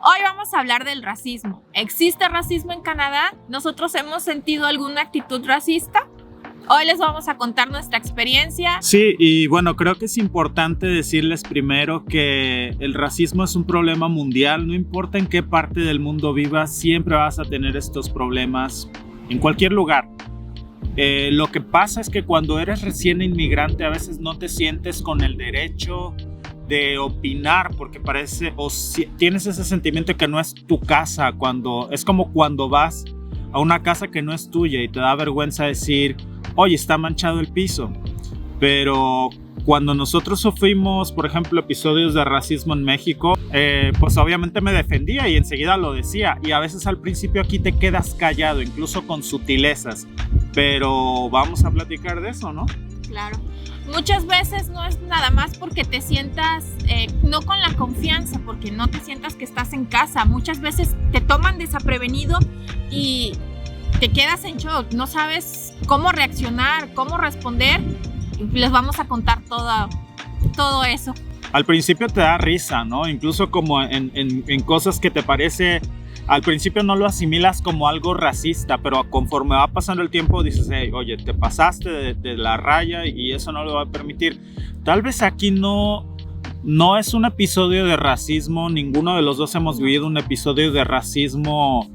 Hoy vamos a hablar del racismo. ¿Existe racismo en Canadá? ¿Nosotros hemos sentido alguna actitud racista? Hoy les vamos a contar nuestra experiencia. Sí, y bueno, creo que es importante decirles primero que el racismo es un problema mundial. No importa en qué parte del mundo vivas, siempre vas a tener estos problemas en cualquier lugar. Lo que pasa es que cuando eres recién inmigrante a veces no te sientes con el derecho de opinar porque parece o tienes ese sentimiento de que no es tu casa. Es como cuando vas a una casa que no es tuya y te da vergüenza decir, oye, está manchado el piso. Pero cuando nosotros sufrimos, por ejemplo, episodios de racismo en México, pues obviamente me defendía y enseguida lo decía. Y a veces al principio aquí te quedas callado, incluso con sutilezas. Pero vamos a platicar de eso, ¿no? Claro. Muchas veces no es nada más porque te sientas no con la confianza, porque no te sientas que estás en casa. Muchas veces te toman desaprevenido y te quedas en shock. No sabes cómo reaccionar, cómo responder. Y les vamos a contar todo eso. Al principio te da risa, ¿no? Incluso como en cosas que te parece... Al principio no lo asimilas como algo racista, pero conforme va pasando el tiempo dices, hey, oye, te pasaste de la raya y eso no lo va a permitir. Tal vez aquí no es un episodio de racismo, ninguno de los dos hemos vivido un episodio de racismo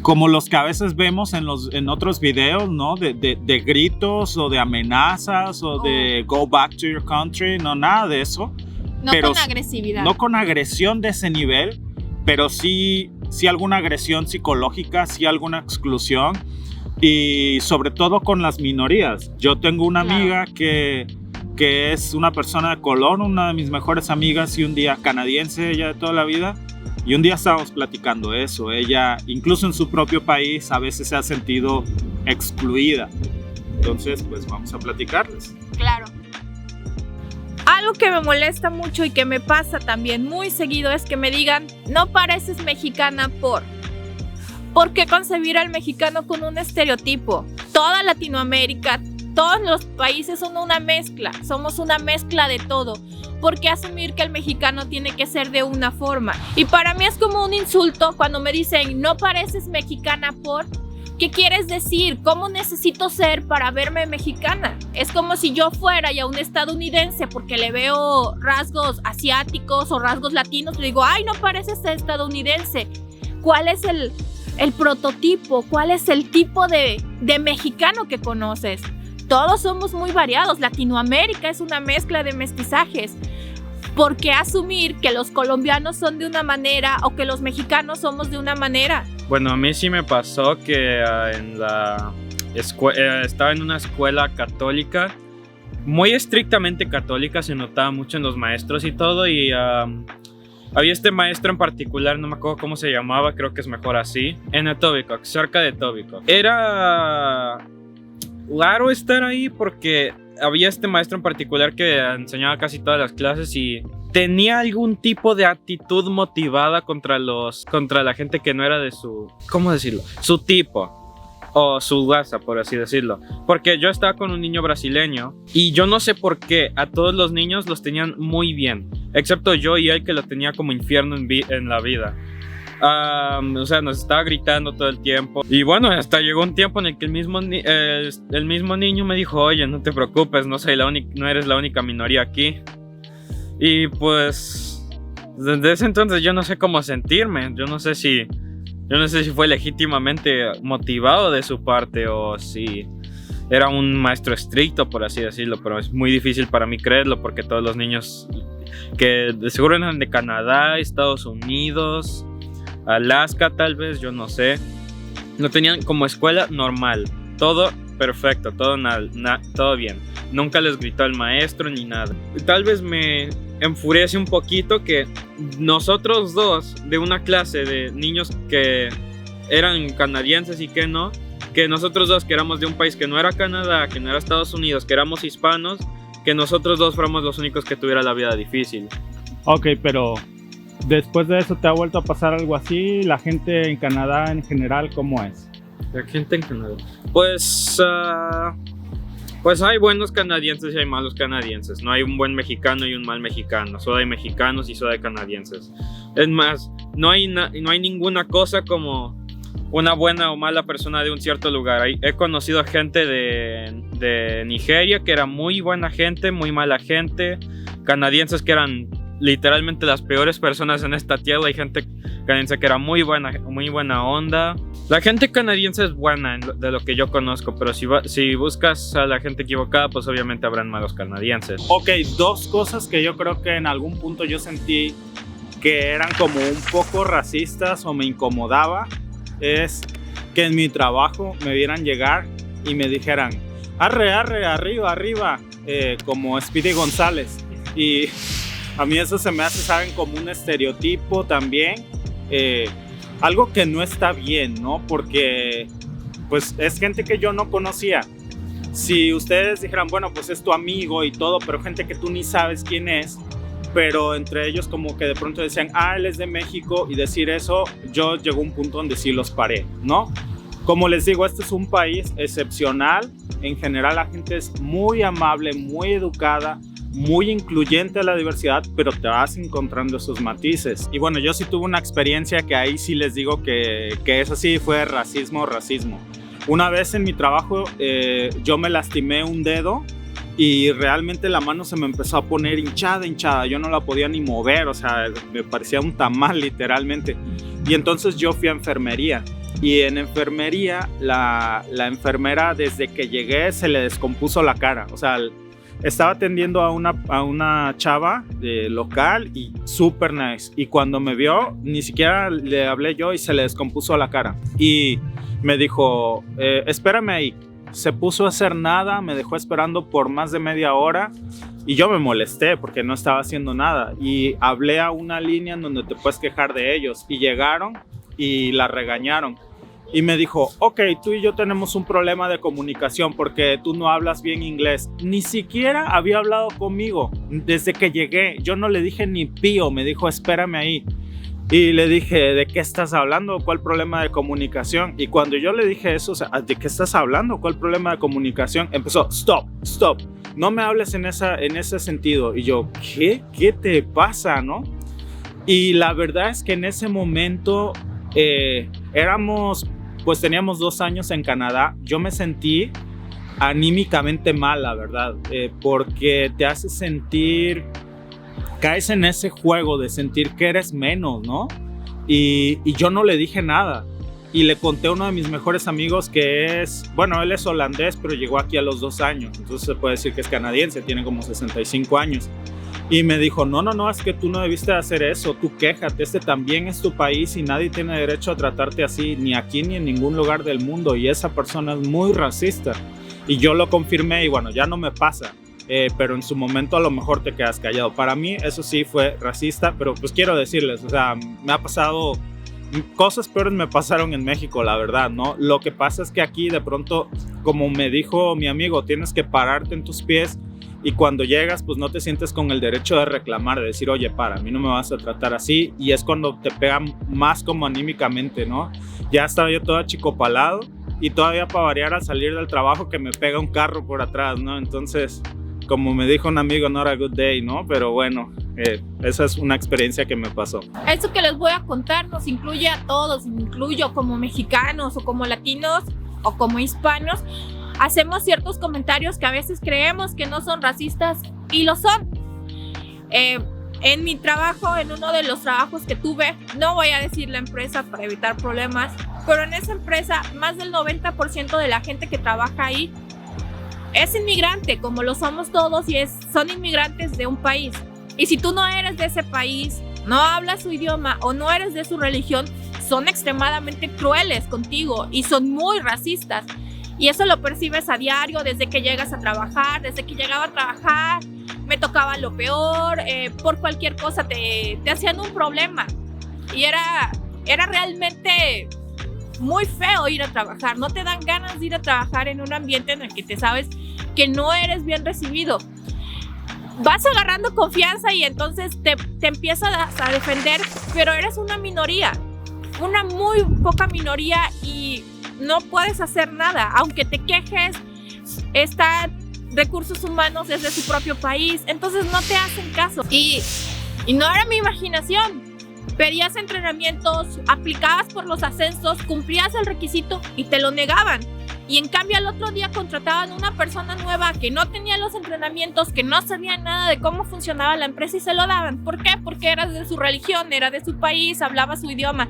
como los que a veces vemos en otros videos, ¿no? De gritos o de amenazas o de go back to your country, no, nada de eso. No pero con agresividad. No con agresión de ese nivel. Pero sí alguna agresión psicológica, sí alguna exclusión y sobre todo con las minorías. Yo tengo una amiga que es una persona de color, una de mis mejores amigas y un día canadiense, ella de toda la vida, y un día estábamos platicando eso. Ella, incluso en su propio país, a veces se ha sentido excluida. Entonces, pues vamos a platicarles. Claro. Algo que me molesta mucho y que me pasa también muy seguido es que me digan, no pareces mexicana ¿Por qué concebir al mexicano con un estereotipo? Toda Latinoamérica, todos los países son una mezcla, somos una mezcla de todo. ¿Por qué asumir que el mexicano tiene que ser de una forma? Y para mí es como un insulto cuando me dicen, no pareces mexicana ¿Qué quieres decir? ¿Cómo necesito ser para verme mexicana? Es como si yo fuera ya un estadounidense porque le veo rasgos asiáticos o rasgos latinos. Le digo, ay, no pareces estadounidense. ¿Cuál es el prototipo? ¿Cuál es el tipo de mexicano que conoces? Todos somos muy variados. Latinoamérica es una mezcla de mestizajes. ¿Por qué asumir que los colombianos son de una manera o que los mexicanos somos de una manera? Bueno, a mí sí me pasó que estaba en una escuela católica, muy estrictamente católica, se notaba mucho en los maestros y todo, y había este maestro en particular, no me acuerdo cómo se llamaba, creo que es mejor así, en Etobicoke, cerca de Etobicoke. Era raro estar ahí porque había este maestro en particular que enseñaba casi todas las clases y tenía algún tipo de actitud motivada contra la gente que no era de su, ¿cómo decirlo? Su tipo o su raza, por así decirlo. Porque yo estaba con un niño brasileño y yo no sé por qué a todos los niños los tenían muy bien, excepto yo y él que lo tenía como infierno en la vida. O sea, nos estaba gritando todo el tiempo. Y bueno, hasta llegó un tiempo en el que el mismo niño me dijo, oye, no te preocupes, no eres la única minoría aquí. Y pues desde ese entonces yo no sé cómo sentirme. Yo no sé si fue legítimamente motivado de su parte o si era un maestro estricto, por así decirlo. Pero es muy difícil para mí creerlo porque todos los niños que de seguro eran de Canadá, Estados Unidos, Alaska tal vez, yo no sé, lo tenían como escuela normal, todo perfecto, todo bien, nunca les gritó el maestro ni nada. Tal vez me enfurece un poquito que nosotros dos de una clase de niños que eran canadienses y que nosotros dos que éramos de un país que no era Canadá, que no era Estados Unidos, que éramos hispanos, que nosotros dos fuéramos los únicos que tuvieran la vida difícil. Ok, pero después de eso, ¿te ha vuelto a pasar algo así? ¿La gente en Canadá en general cómo es? La gente en Canadá. Pues Pues hay buenos canadienses y hay malos canadienses. No hay un buen mexicano y un mal mexicano. Solo hay mexicanos y solo hay canadienses. Es más, no hay ninguna cosa como una buena o mala persona de un cierto lugar. He conocido a gente de Nigeria que era muy buena gente, muy mala gente. Canadienses que eran literalmente las peores personas en esta tierra. Hay gente canadiense que era muy buena onda. La gente canadiense es buena de lo que yo conozco, pero si buscas a la gente equivocada, pues obviamente habrán malos canadienses. Ok, dos cosas que yo creo que en algún punto yo sentí que eran como un poco racistas o me incomodaba, es que en mi trabajo me vieran llegar y me dijeran, arre, arriba, como Speedy González. Y a mí eso se me hace, ¿saben? Como un estereotipo también. Algo que no está bien, ¿no? Porque pues es gente que yo no conocía. Si ustedes dijeran, bueno, pues es tu amigo y todo, pero gente que tú ni sabes quién es, pero entre ellos como que de pronto decían, él es de México, y decir eso, yo llegó un punto donde sí los paré, ¿no? Como les digo, este es un país excepcional. En general la gente es muy amable, muy educada, muy incluyente a la diversidad, pero te vas encontrando esos matices. Y bueno, yo sí tuve una experiencia que ahí sí les digo que eso sí fue racismo. Una vez en mi trabajo yo me lastimé un dedo y realmente la mano se me empezó a poner hinchada. Yo no la podía ni mover, o sea, me parecía un tamal literalmente. Y entonces yo fui a enfermería. Y en enfermería, la enfermera desde que llegué se le descompuso la cara. O sea, estaba atendiendo a una chava local y súper nice. Y cuando me vio, ni siquiera le hablé yo y se le descompuso la cara. Y me dijo, espérame ahí. Se puso a hacer nada, me dejó esperando por más de media hora. Y yo me molesté porque no estaba haciendo nada. Y hablé a una línea en donde te puedes quejar de ellos. Y llegaron y la regañaron. Y me dijo, ok, tú y yo tenemos un problema de comunicación porque tú no hablas bien inglés. Ni siquiera había hablado conmigo desde que llegué. Yo no le dije ni pío, me dijo, espérame ahí. Y le dije, ¿de qué estás hablando? ¿Cuál problema de comunicación? Y cuando yo le dije eso, o sea, ¿de qué estás hablando? ¿Cuál problema de comunicación? Empezó, stop, no me hables en ese sentido. Y yo, ¿qué te pasa, no? Y la verdad es que en ese momento teníamos 2 años en Canadá. Yo me sentí anímicamente mal, la verdad, porque te hace sentir, caes en ese juego de sentir que eres menos, ¿no? Y yo no le dije nada. Y le conté a uno de mis mejores amigos que es, bueno, él es holandés, pero llegó aquí a los 2 años. Entonces se puede decir que es canadiense, tiene como 65 años. Y me dijo, no, es que tú no debiste hacer eso, tú quéjate, este también es tu país y nadie tiene derecho a tratarte así, ni aquí ni en ningún lugar del mundo, y esa persona es muy racista. Y yo lo confirmé y bueno, ya no me pasa, pero en su momento a lo mejor te quedas callado. Para mí eso sí fue racista, pero pues quiero decirles, o sea, me ha pasado, cosas peores me pasaron en México, la verdad, ¿no? Lo que pasa es que aquí de pronto, como me dijo mi amigo, tienes que pararte en tus pies. Y cuando llegas, pues no te sientes con el derecho de reclamar, de decir, oye, a mí no me vas a tratar así. Y es cuando te pegan más como anímicamente, ¿no? Ya estaba yo todo achicopalado y todavía para variar al salir del trabajo que me pega un carro por atrás, ¿no? Entonces, como me dijo un amigo, not a good day, ¿no? Pero bueno, esa es una experiencia que me pasó. Eso que les voy a contar nos incluye a todos, me incluyo como mexicanos o como latinos o como hispanos. Hacemos ciertos comentarios que a veces creemos que no son racistas y lo son. En mi trabajo, en uno de los trabajos que tuve, no voy a decir la empresa para evitar problemas, pero en esa empresa más del 90% de la gente que trabaja ahí es inmigrante, como lo somos todos, y son inmigrantes de un país. Y si tú no eres de ese país, no hablas su idioma o no eres de su religión, son extremadamente crueles contigo y son muy racistas. Y eso lo percibes a diario desde que llegas a trabajar, desde que llegaba a trabajar, me tocaba lo peor, por cualquier cosa te hacían un problema. Y era realmente muy feo ir a trabajar, no te dan ganas de ir a trabajar en un ambiente en el que te sabes que no eres bien recibido. Vas agarrando confianza y entonces te empiezas a defender, pero eres una minoría, una muy poca minoría y no puedes hacer nada, aunque te quejes, está recursos humanos desde su propio país, entonces no te hacen caso. Y no era mi imaginación. Pedías entrenamientos, aplicabas por los ascensos, cumplías el requisito y te lo negaban. Y en cambio al otro día contrataban una persona nueva que no tenía los entrenamientos, que no sabía nada de cómo funcionaba la empresa y se lo daban. ¿Por qué? Porque era de su religión, era de su país, hablaba su idioma.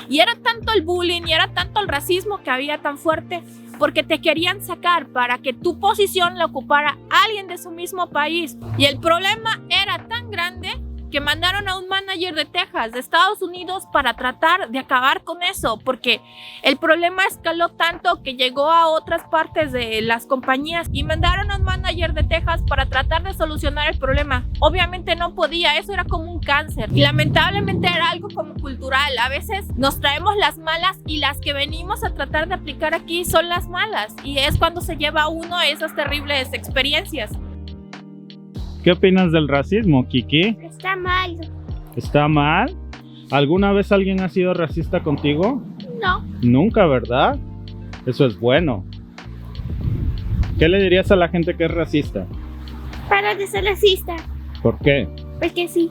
Y era tanto el bullying y era tanto el racismo que había tan fuerte, porque te querían sacar para que tu posición la ocupara alguien de su mismo país. Y el problema era tan grande que mandaron a un manager de Texas, de Estados Unidos, para tratar de acabar con eso, porque el problema escaló tanto que llegó a otras partes de las compañías y mandaron a un manager de Texas para tratar de solucionar el problema. Obviamente no podía, eso era como un cáncer y lamentablemente era algo como cultural. A veces nos traemos las malas y las que venimos a tratar de aplicar aquí son las malas, y es cuando se lleva uno esas terribles experiencias. ¿Qué opinas del racismo, Kiki? Está mal. ¿Está mal? ¿Alguna vez alguien ha sido racista contigo? No. Nunca, ¿verdad? Eso es bueno. ¿Qué le dirías a la gente que es racista? Para de ser racista. ¿Por qué? Porque sí.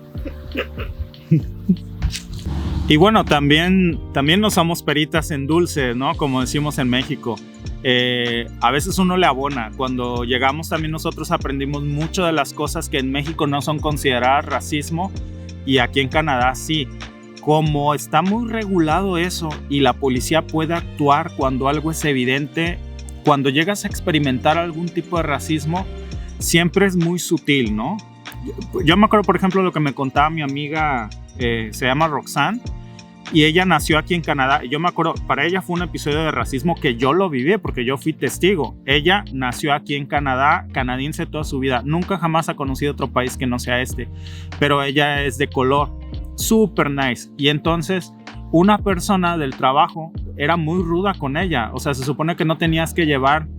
Y bueno, también no somos peritas en dulce, ¿no? Como decimos en México. A veces uno le abona. Cuando llegamos también nosotros aprendimos mucho de las cosas que en México no son consideradas racismo y aquí en Canadá sí. Como está muy regulado eso y la policía puede actuar cuando algo es evidente, cuando llegas a experimentar algún tipo de racismo, siempre es muy sutil, ¿no? Yo me acuerdo, por ejemplo, lo que me contaba mi amiga, se llama Roxanne, y ella nació aquí en Canadá. Y yo me acuerdo, para ella fue un episodio de racismo que yo lo viví porque yo fui testigo. Ella nació aquí en Canadá, canadiense toda su vida. Nunca jamás ha conocido otro país que no sea este. Pero ella es de color, súper nice. Y entonces una persona del trabajo era muy ruda con ella. O sea, se supone que no tenías que llevar,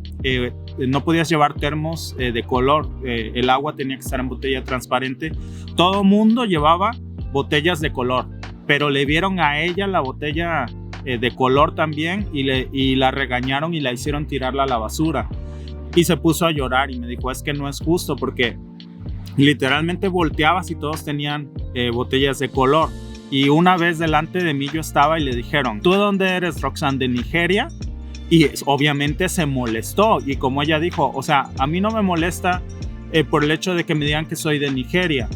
no podías llevar termos de color. El agua tenía que estar en botella transparente. Todo mundo llevaba botellas de color. Pero le vieron a ella la botella de color también y la regañaron y la hicieron tirarla a la basura. Y se puso a llorar y me dijo, es que no es justo porque literalmente volteabas y todos tenían botellas de color. Y una vez delante de mí yo estaba y le dijeron, ¿tú de dónde eres, Roxanne? ¿De Nigeria? Y obviamente se molestó. Y como ella dijo, o sea, a mí no me molesta por el hecho de que me digan que soy de Nigeria.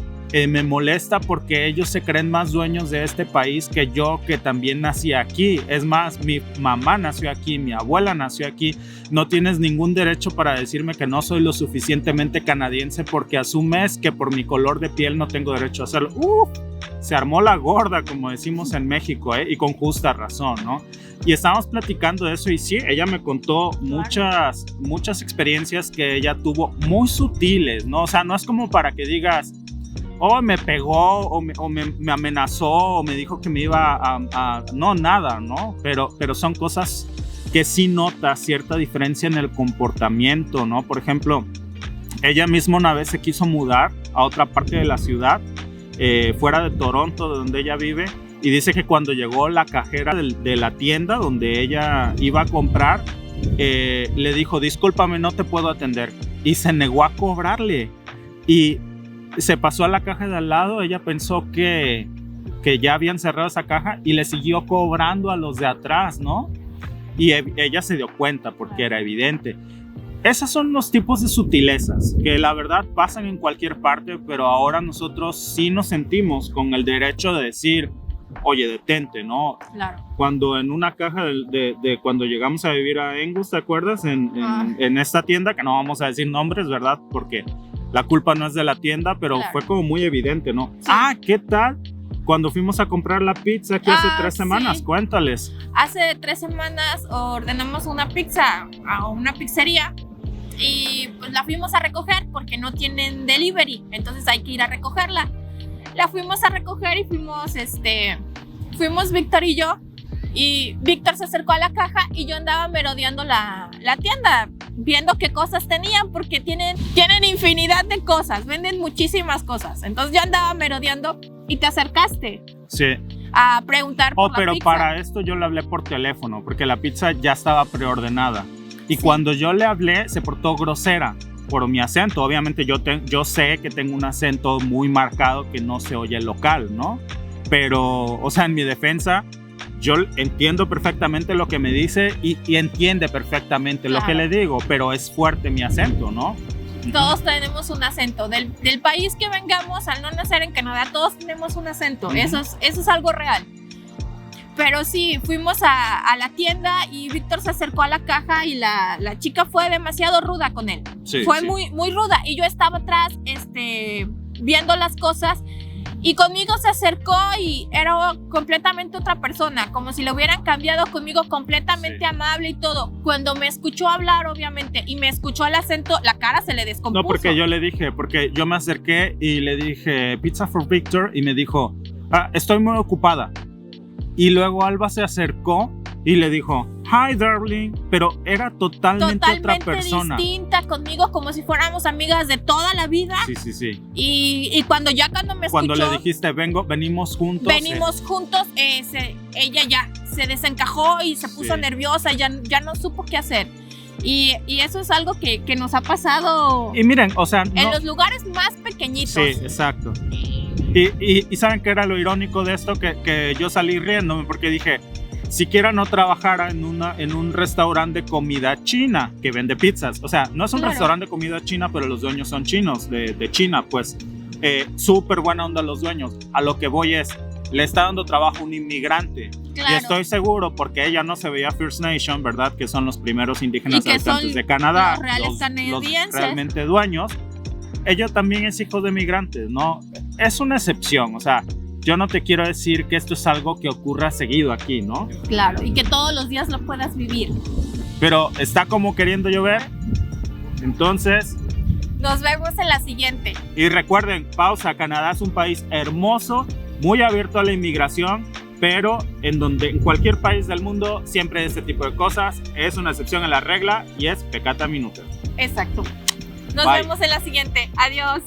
Me molesta porque ellos se creen más dueños de este país que yo, que también nací aquí. Es más, mi mamá nació aquí, mi abuela nació aquí. No tienes ningún derecho para decirme que no soy lo suficientemente canadiense porque asumes que por mi color de piel no tengo derecho a hacerlo. Se armó la gorda, como decimos en México, y con justa razón, ¿no? Y estábamos platicando de eso y sí, ella me contó muchas experiencias que ella tuvo muy sutiles, ¿no? O sea, no es como para que digas, me pegó o me amenazó o me dijo que me iba a... No, nada, ¿no? Pero son cosas que sí notas cierta diferencia en el comportamiento, ¿no? Por ejemplo, ella misma una vez se quiso mudar a otra parte de la ciudad, fuera de Toronto, de donde ella vive, y dice que cuando llegó la cajera de la tienda donde ella iba a comprar, le dijo, discúlpame, no te puedo atender, y se negó a cobrarle, y se pasó a la caja de al lado. Ella pensó que ya habían cerrado esa caja y le siguió cobrando a los de atrás, ¿no? Y ella se dio cuenta porque era evidente. Esos son los tipos de sutilezas que la verdad pasan en cualquier parte, pero ahora nosotros sí nos sentimos con el derecho de decir, oye, detente, ¿no? Claro. Cuando en una caja de cuando llegamos a vivir a Angus, ¿te acuerdas? En esta tienda, que no vamos a decir nombres, ¿verdad? Porque la culpa no es de la tienda, pero claro, fue como muy evidente, ¿no? Sí. ¿Qué tal? Cuando fuimos a comprar la pizza aquí hace 3 semanas, sí. Cuéntales. Hace 3 semanas ordenamos una pizza a una pizzería y pues la fuimos a recoger porque no tienen delivery, entonces hay que ir a recogerla. La fuimos a recoger y fuimos Víctor y yo, y Víctor se acercó a la caja y yo andaba merodeando la tienda, viendo qué cosas tenían, porque tienen infinidad de cosas, venden muchísimas cosas. Entonces yo andaba merodeando y te acercaste. Sí. A preguntar por la pero pizza. Para esto yo le hablé por teléfono, porque la pizza ya estaba preordenada. Y sí, cuando yo le hablé, se portó grosera. por mi acento. Obviamente yo sé que tengo un acento muy marcado que no se oye local, ¿no? Pero, o sea, en mi defensa, yo entiendo perfectamente lo que me dice y entiende perfectamente lo que le digo, pero es fuerte mi acento, ¿no? Todos tenemos un acento. Del país que vengamos, al no nacer en Canadá, todos tenemos un acento. Eso es algo real. Pero sí, fuimos a la tienda y Víctor se acercó a la caja y la chica fue demasiado ruda con él. Sí, fue sí. muy ruda. Y yo estaba atrás viendo las cosas y conmigo se acercó y era completamente otra persona, como si le hubieran cambiado conmigo, completamente amable y todo. Cuando me escuchó hablar, obviamente, y me escuchó el acento, la cara se le descompuso. No, porque yo me acerqué y le dije, pizza for Victor, y me dijo, estoy muy ocupada. Y luego Alba se acercó y le dijo, hi darling, pero era totalmente otra persona. Distinta conmigo, como si fuéramos amigas de toda la vida. Sí. Y cuando me escuchó, cuando le dijiste, venimos juntos. Ella ya se desencajó y se puso nerviosa, ya no supo qué hacer. Y eso es algo que nos ha pasado. Y miren, o sea, en los lugares más pequeñitos. Sí, exacto. Y ¿saben qué era lo irónico de esto? Que yo salí riéndome porque dije, siquiera no trabajara en un restaurante de comida china que vende pizzas. O sea, no es un restaurante de comida china, pero los dueños son chinos, de China, pues. Súper buena onda los dueños. A lo que voy es, le está dando trabajo a un inmigrante. Claro. Y estoy seguro, porque ella no se veía First Nation, ¿verdad? Que son los primeros indígenas habitantes de Los Canadá. reales canadienses. Los realmente dueños. Ella también es hijo de migrantes, ¿no? Es una excepción, o sea, yo no te quiero decir que esto es algo que ocurra seguido aquí, ¿no? Claro, y que todos los días lo puedas vivir. Pero está como queriendo llover, entonces... Nos vemos en la siguiente. Y recuerden, pausa, Canadá es un país hermoso, muy abierto a la inmigración, pero en cualquier país del mundo siempre hay este tipo de cosas, es una excepción a la regla y es peccata minuta. Exacto. Nos Bye. vemos en la siguiente. Adiós.